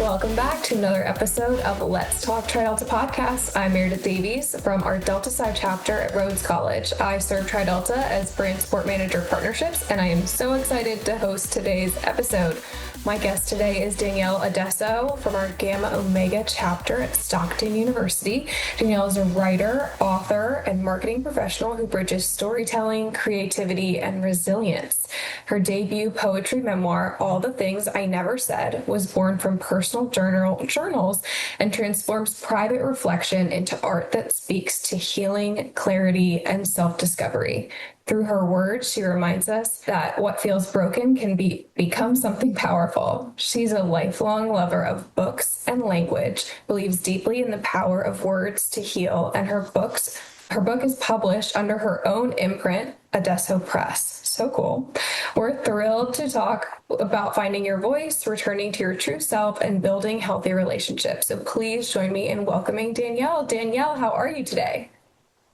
Welcome back to another episode of Let's Talk Tri-Delta podcast. I'm Meredith Davies from our Delta Side chapter at Rhodes College. I serve Tri-Delta as Brand Support Manager Partnerships, and I am so excited to host today's episode. My guest today is Danyelle Addesso from our Gamma Omega chapter at Stockton University. Danyelle is a writer, author, and marketing professional who bridges storytelling, creativity, and resilience. Her debut poetry memoir, All the Things I Never Said, was born from personal journals and transforms private reflection into art that speaks to healing, clarity, and self-discovery. Through her words, she reminds us that what feels broken can become something powerful. She's a lifelong lover of books and language, believes deeply in the power of words to heal, and her book is published under her own imprint, Addesso Press. So cool. We're thrilled to talk about finding your voice, returning to your true self, and building healthy relationships. So please join me in welcoming Danyelle. Danyelle, how are you today?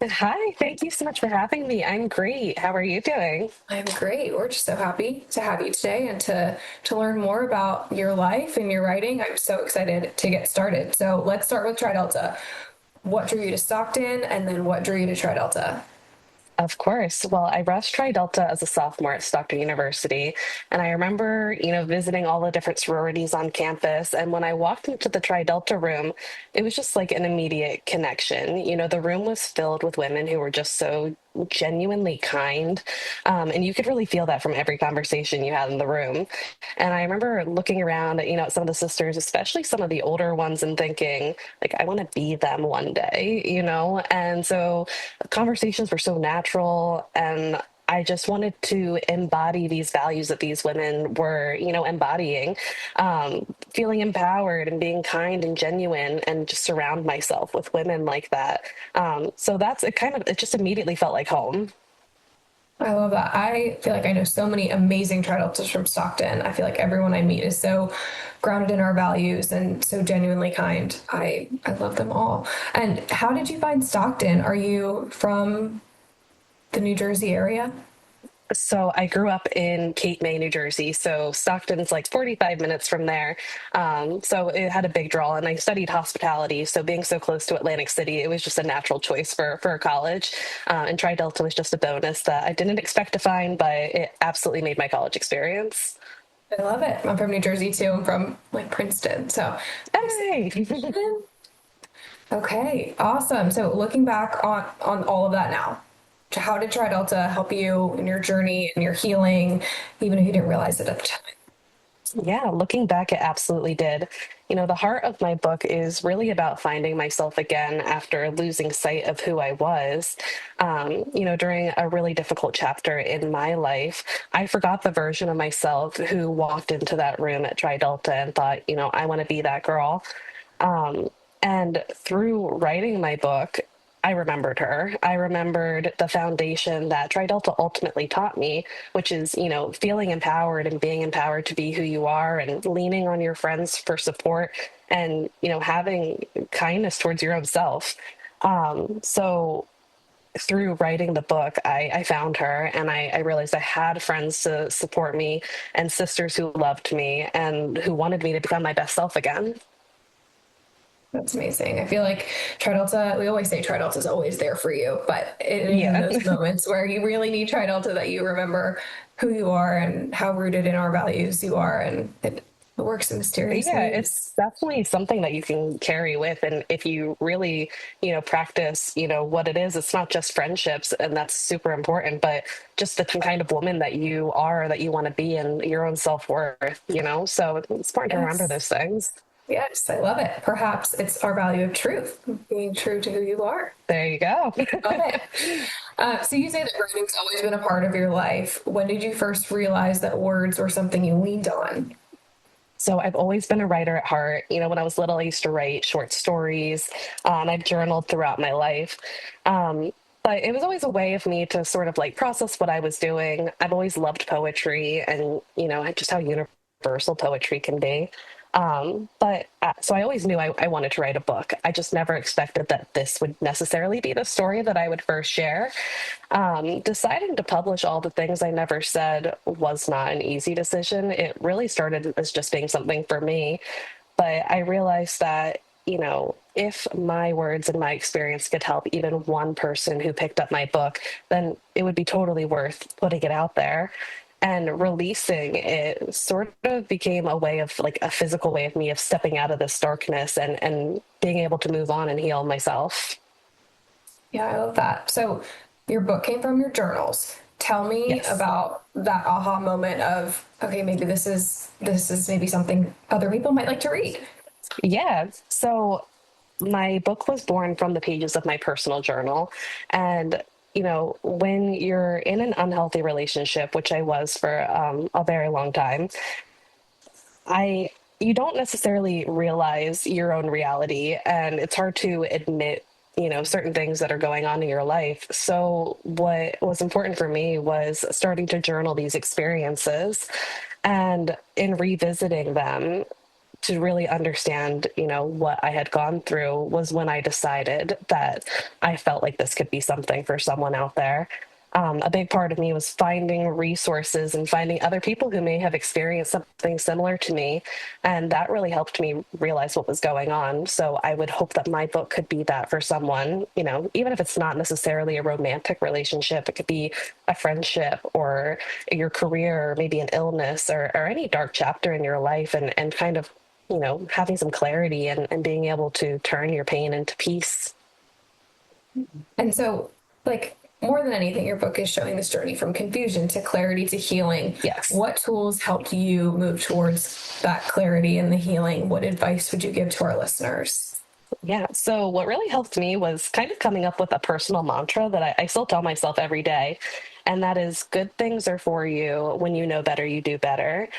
Hi, thank you so much for having me. I'm great. How are you doing? I'm great. We're just so happy to have you today and to learn more about your life and your writing. I'm so excited to get started. So let's start with Tri-Delta. What drew you to Stockton, and then what drew you to Tri-Delta? Of course. Well, I rushed Tri-Delta as a sophomore at Stockton University, and I remember, visiting all the different sororities on campus. And when I walked into the Tri-Delta room, it was just like an immediate connection. The room was filled with women who were just so genuinely kind, and you could really feel that from every conversation you had in the room. And I remember looking around at some of the sisters, especially some of the older ones, and thinking, like, I want to be them one day. And so conversations were so natural, and I just wanted to embody these values that these women were, embodying, feeling empowered and being kind and genuine, and just surround myself with women like that. So it just immediately felt like home. I love that. I feel like I know so many amazing Tri-Deltas from Stockton. I feel like everyone I meet is so grounded in our values and so genuinely kind. I love them all. And how did you find Stockton? Are you from the New Jersey area? So I grew up in Cape May, New Jersey. So Stockton's like 45 minutes from there. So it had a big draw, and I studied hospitality. So being so close to Atlantic City, it was just a natural choice for college. And Tri Delta was just a bonus that I didn't expect to find, but it absolutely made my college experience. I love it. I'm from New Jersey too. I'm from like Princeton. So Hey! okay, awesome. So looking back on all of that now, how did Tri-Delta help you in your journey and your healing, even if you didn't realize it at the time? Yeah, looking back, it absolutely did. The heart of my book is really about finding myself again after losing sight of who I was. During a really difficult chapter in my life, I forgot the version of myself who walked into that room at Tri Delta and thought, I want to be that girl. And through writing my book, I remembered her. I remembered the foundation that Tri Delta ultimately taught me, which is, feeling empowered and being empowered to be who you are, and leaning on your friends for support, and, having kindness towards your own self. So through writing the book, I found her, and I realized I had friends to support me, and sisters who loved me and who wanted me to become my best self again. That's amazing. I feel like Tri-Delta, we always say Tri-Delta is always there for you, but it is in Yeah. those moments where you really need Tri-Delta that you remember who you are and how rooted in our values you are. And it works in mysterious Yeah, ways. it's definitely something that you can carry with. And if you really, practice, what it is, it's not just friendships, and that's super important, but just the kind of woman that you are, that you want to be, and your own self-worth. So it's important to remember Yes. those things. Yes, I love it. Perhaps it's our value of truth, being true to who you are. There you go. Love it. So you say that writing's always been a part of your life. When did you first realize that words were something you leaned on? So I've always been a writer at heart. When I was little, I used to write short stories, and I've journaled throughout my life. But it was always a way of me to sort of like process what I was doing. I've always loved poetry, and, just how universal poetry can be. So I always knew I wanted to write a book. I just never expected that this would necessarily be the story that I would first share. Deciding to publish All the Things I Never Said was not an easy decision. It really started as just being something for me. but I realized that, if my words and my experience could help even one person who picked up my book, then it would be totally worth putting it out there. And releasing it sort of became a way of like a physical way of me of stepping out of this darkness and being able to move on and heal myself. Yeah, I love that. So your book came from your journals. Tell me Yes. about that aha moment of, okay, maybe this is maybe something other people might like to read. Yeah. So my book was born from the pages of my personal journal. And, when you're in an unhealthy relationship, which I was for a very long time, I you don't necessarily realize your own reality, and it's hard to admit, certain things that are going on in your life. So what was important for me was starting to journal these experiences, and in revisiting them to really understand, what I had gone through was when I decided that I felt like this could be something for someone out there. A big part of me was finding resources and finding other people who may have experienced something similar to me. And that really helped me realize what was going on. So I would hope that my book could be that for someone, even if it's not necessarily a romantic relationship, it could be a friendship or your career, or maybe an illness or any dark chapter in your life, and kind of having some clarity and being able to turn your pain into peace. And so, like, more than anything, your book is showing this journey from confusion to clarity to healing. Yes. What tools helped you move towards that clarity and the healing? What advice would you give to our listeners? Yeah. So, what really helped me was kind of coming up with a personal mantra that I still tell myself every day. And that is good things are for you. When you know better, you do better.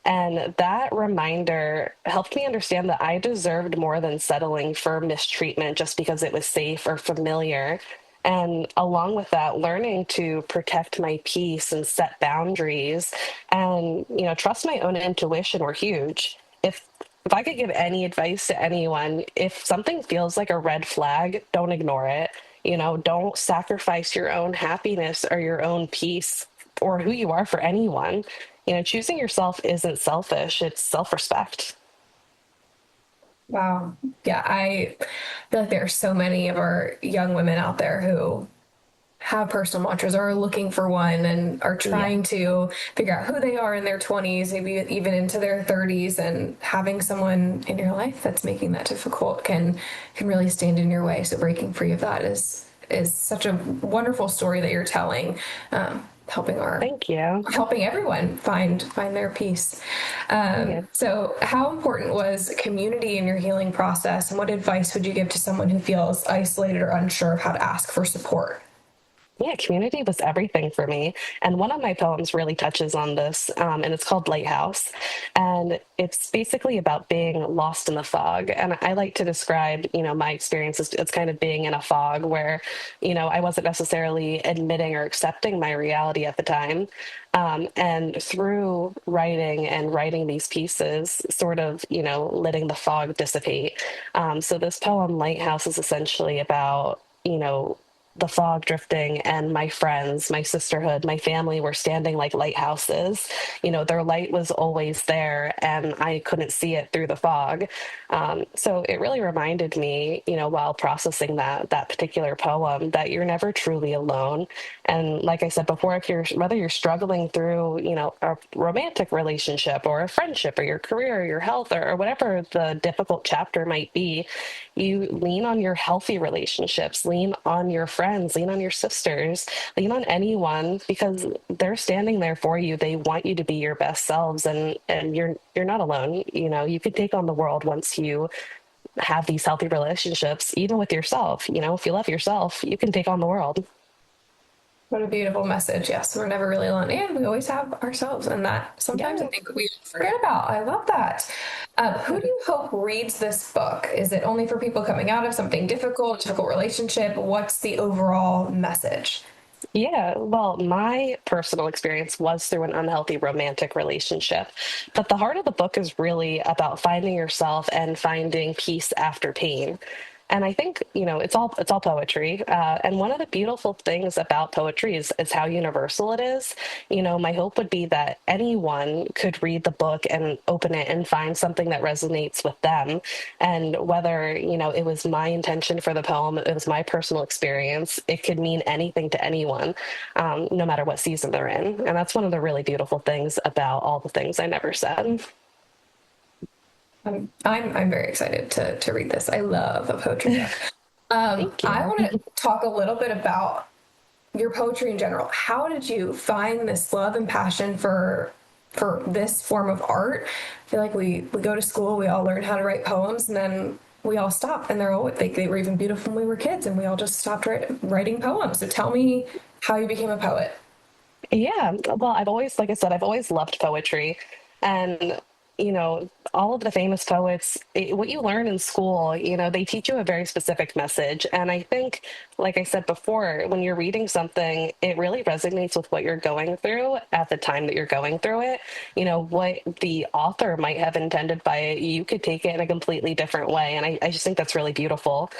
And that reminder helped me understand that I deserved more than settling for mistreatment just because it was safe or familiar. And along with that, learning to protect my peace and set boundaries and, trust my own intuition were huge. If I could give any advice to anyone, if something feels like a red flag, don't ignore it. Don't sacrifice your own happiness or your own peace or who you are for anyone. Choosing yourself isn't selfish, it's self respect. Wow. Yeah, I feel like there are so many of our young women out there who have personal mantras or are looking for one and are Yeah. trying to figure out who they are in their 20s, maybe even into their 30s, and having someone in your life that's making that difficult can really stand in your way. So breaking free of that is such a wonderful story that you're telling, helping our Thank you. helping everyone find their peace. Yeah. So how important was community in your healing process, and what advice would you give to someone who feels isolated or unsure of how to ask for support? Yeah, community was everything for me. And one of my poems really touches on this, and it's called Lighthouse. And it's basically about being lost in the fog. And I like to describe, my experience as it's kind of being in a fog where, I wasn't necessarily admitting or accepting my reality at the time. And through writing these pieces, sort of, letting the fog dissipate. So this poem, Lighthouse, is essentially about, the fog drifting, and my friends, my sisterhood, my family were standing like lighthouses. Their light was always there and I couldn't see it through the fog. So it really reminded me, while processing that particular poem, that you're never truly alone. And like I said before, whether you're struggling through, a romantic relationship or a friendship or your career or your health or whatever the difficult chapter might be, you lean on your healthy relationships, lean on your friends, lean on your sisters, lean on anyone because they're standing there for you. They want you to be your best selves, and you're not alone. You can take on the world once you have these healthy relationships, even with yourself. If you love yourself, you can take on the world. What a beautiful message. Yes, we're never really alone. And we always have ourselves. And that sometimes I Yeah. think we forget about. I love that. Who do you hope reads this book? Is it only for people coming out of something difficult relationship? What's the overall message? Yeah, well, my personal experience was through an unhealthy romantic relationship. But the heart of the book is really about finding yourself and finding peace after pain. And I think, it's all poetry. And one of the beautiful things about poetry is how universal it is. My hope would be that anyone could read the book and open it and find something that resonates with them. And whether, it was my intention for the poem, it was my personal experience, it could mean anything to anyone, no matter what season they're in. And that's one of the really beautiful things about all the things I never said. I'm very excited to read this. I love a poetry book. Thank I you. want to talk a little bit about your poetry in general. How did you find this love and passion for this form of art? I feel like we go to school, we all learn how to write poems, and then we all stop, and they were even beautiful when we were kids, and we all just stopped writing poems. So tell me how you became a poet. Yeah, well, like I said, I've always loved poetry. And, all of the famous poets, what you learn in school, they teach you a very specific message. And I think, like I said before, when you're reading something, it really resonates with what you're going through at the time that you're going through it. What the author might have intended by it, you could take it in a completely different way. And I just think that's really beautiful.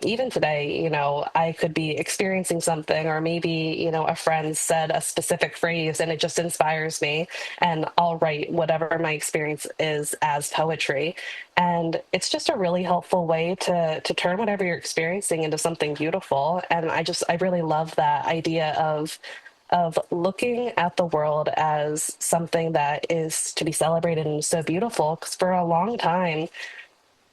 Even today, I could be experiencing something, or maybe, a friend said a specific phrase and it just inspires me, and I'll write whatever my experience is as poetry. And it's just a really helpful way to turn whatever you're experiencing into something beautiful. And I really love that idea of looking at the world as something that is to be celebrated and so beautiful. Because for a long time,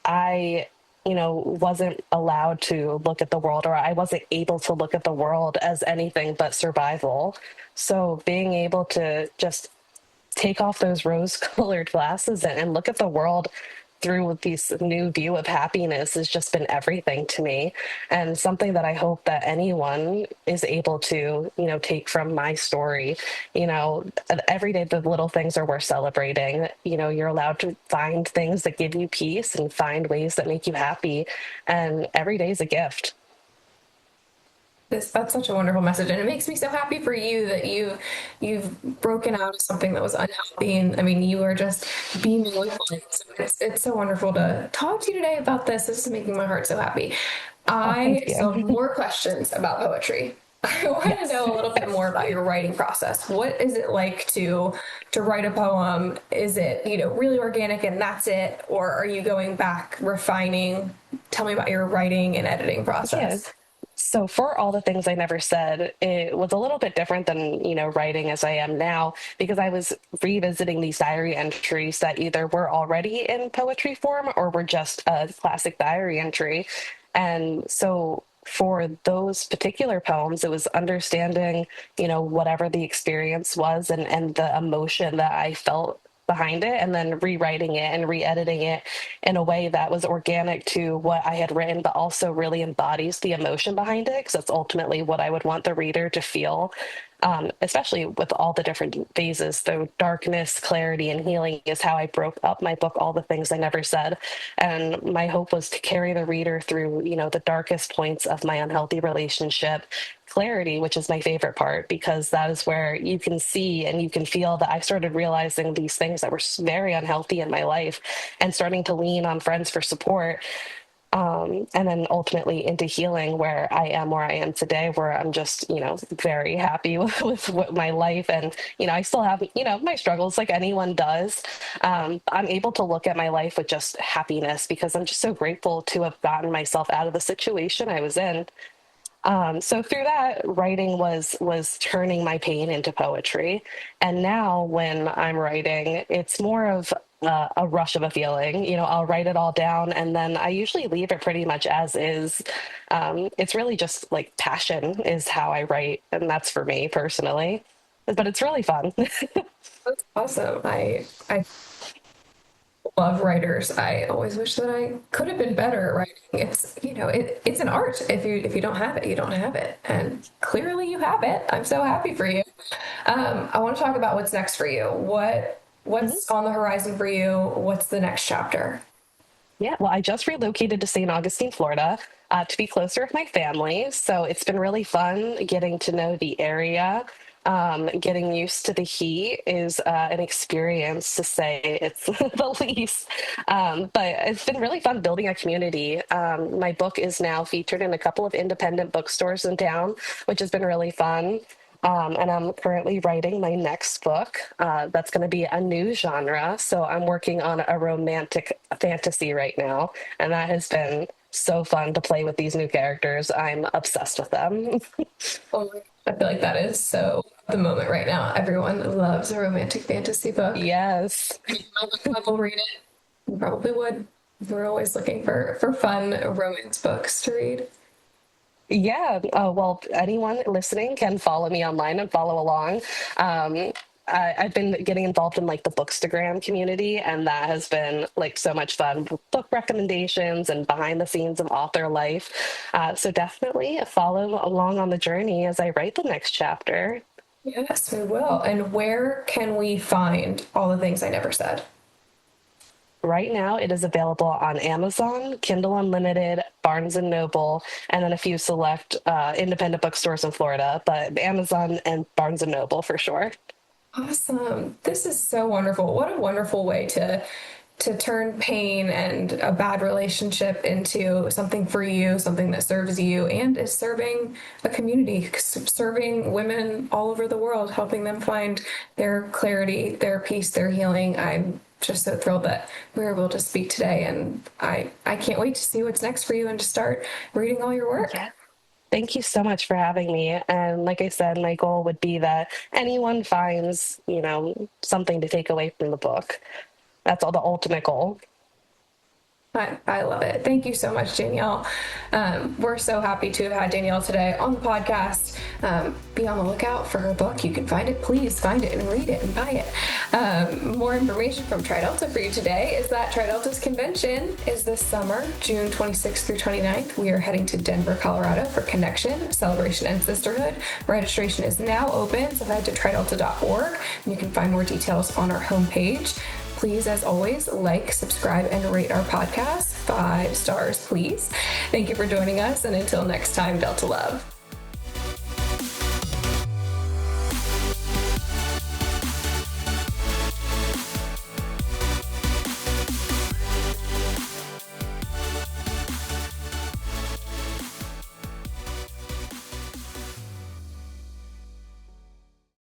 I, wasn't allowed to look at the world, or I wasn't able to look at the world as anything but survival. So being able to just take off those rose colored glasses and look at the world through this new view of happiness has just been everything to me, and something that I hope that anyone is able to take from my story. Every day the little things are worth celebrating. You're allowed to find things that give you peace and find ways that make you happy, and every day is a gift. That's such a wonderful message, and it makes me so happy for you that you've broken out of something that was unhealthy. And I mean, you are just beaming with light. So it's so wonderful to talk to you today about this. This is making my heart so happy. Oh, thank I still have you. more questions about poetry. I want to Yes. know a little bit more about your writing process. What is it like to write a poem? Is it, really organic and that's it, or are you going back, refining? Tell me about your writing and editing Yeah. process. So for all the things I never said, it was a little bit different than, writing as I am now, because I was revisiting these diary entries that either were already in poetry form or were just a classic diary entry. And so for those particular poems, it was understanding, whatever the experience was, and the emotion that I felt behind it, and then rewriting it and re-editing it in a way that was organic to what I had written, but also really embodies the emotion behind it, because that's ultimately what I would want the reader to feel. Especially with all the different phases. So darkness, clarity, and healing is how I broke up my book, All the Things I Never Said. And my hope was to carry the reader through, the darkest points of my unhealthy relationship, clarity, which is my favorite part, because that is where you can see and you can feel that I started realizing these things that were very unhealthy in my life, and starting to lean on friends for support. And then ultimately into healing, where I am where I am today, where I'm just, very happy with what my life. And, I still have, my struggles like anyone does. I'm able to look at my life with just happiness, because I'm just so grateful to have gotten myself out of the situation I was in. So through that, writing was turning my pain into poetry. And now when I'm writing, it's more of a rush of a feeling. I'll write it all down, and then I usually leave it pretty much as is. It's really just like passion is how I write, and that's for me personally. But it's really fun. That's awesome. I love writers. I always wish that I could have been better at writing. It's an art. If you don't have it, you don't have it. And clearly you have it. I'm so happy for you. I want to talk about what's next for you. What's on the horizon for you? What's the next chapter? Yeah, well, I just relocated to St. Augustine, Florida, to be closer with my family. So it's been really fun getting to know the area. Getting used to the heat is an experience, to say it's the least. But it's been really fun building a community. My book is now featured in a couple of independent bookstores in town, which has been really fun. And I'm currently writing my next book. That's going to be a new genre. So I'm working on a romantic fantasy right now. And that has been so fun to play with these new characters. I'm obsessed with them. Oh my, I feel like that is so the moment right now. Everyone loves a romantic fantasy book. Yes. My book club will read it. You probably would. We're always looking for fun romance books to read. Yeah. Well, anyone listening can follow me online and follow along. Um, I've been getting involved in like the Bookstagram community, and that has been like so much fun. Book recommendations and behind the scenes of author life. So definitely follow along on the journey as I write the next chapter. Yes, we will. And where can we find all the things I never said? Right now, it is available on Amazon, Kindle Unlimited, Barnes and Noble, and then a few select independent bookstores in Florida, but Amazon and Barnes and Noble for sure. Awesome. This is so wonderful. What a wonderful way to turn pain and a bad relationship into something for you, something that serves you and is serving a community, serving women all over the world, helping them find their clarity, their peace, their healing. I'm just so thrilled that we were able to speak today, and I can't wait to see what's next for you and to start reading all your work. Yeah. Thank you so much for having me. And like I said, my goal would be that anyone finds, something to take away from the book. That's all the ultimate goal. I love it. Thank you so much, Danyelle. We're so happy to have had Danyelle today on the podcast. Be on the lookout for her book. You can find it. Please find it and read it and buy it. More information from TriDelta for you today is that TriDelta's convention is this summer, June 26th through 29th. We are heading to Denver, Colorado for Connection, Celebration, and Sisterhood. Registration is now open, so head to tridelta.org and you can find more details on our homepage. Please, as always, like, subscribe, and rate our podcast. 5 stars, please. Thank you for joining us, and until next time, Delta Love.